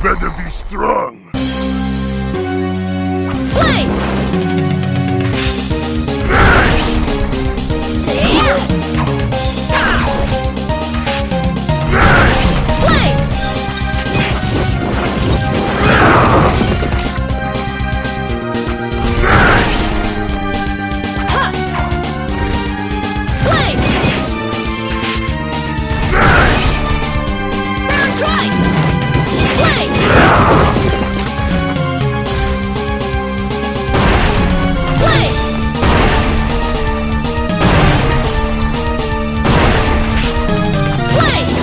better be strong. Flames! Smash! Smash! Flames! Smash! Ha! Flames! Smash! Burn twice! Flames! Flames! Flames!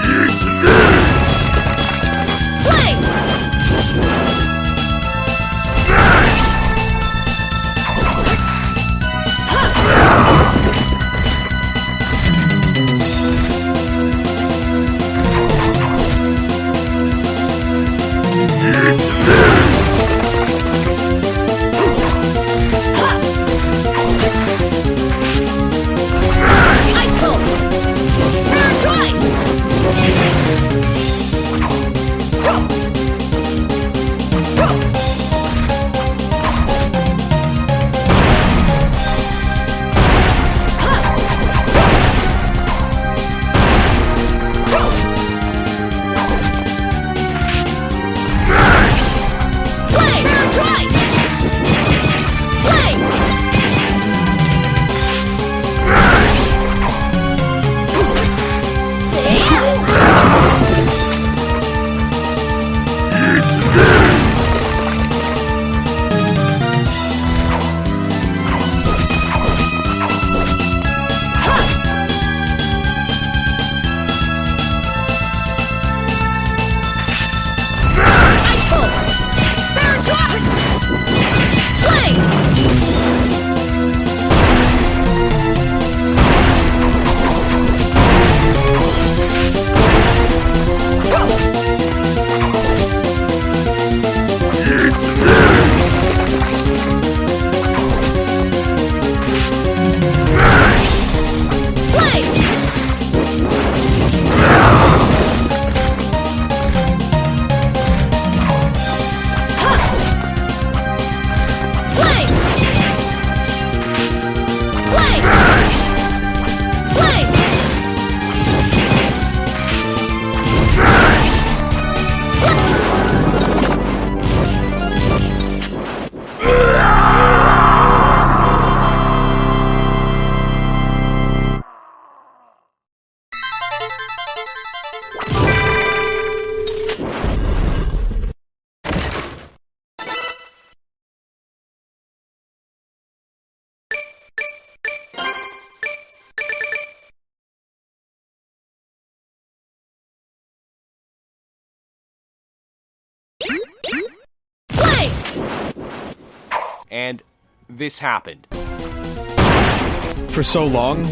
Eat this! Flames! Smash! Eat this! Smash! Ice Bolt! Burn twice! Smash! Flames! Burn twice! Flames! Smash! Eat this! Smash! Ice Bolt! Burn twice! Flames! Eat this! Smash! Flames! Flames! Flames! Smash! Flames! Smash! Flames! And this happened. For so long,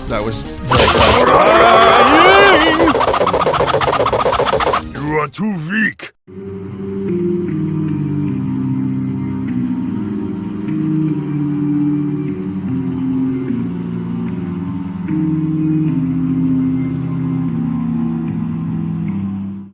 that was very satisfying. You are too weak.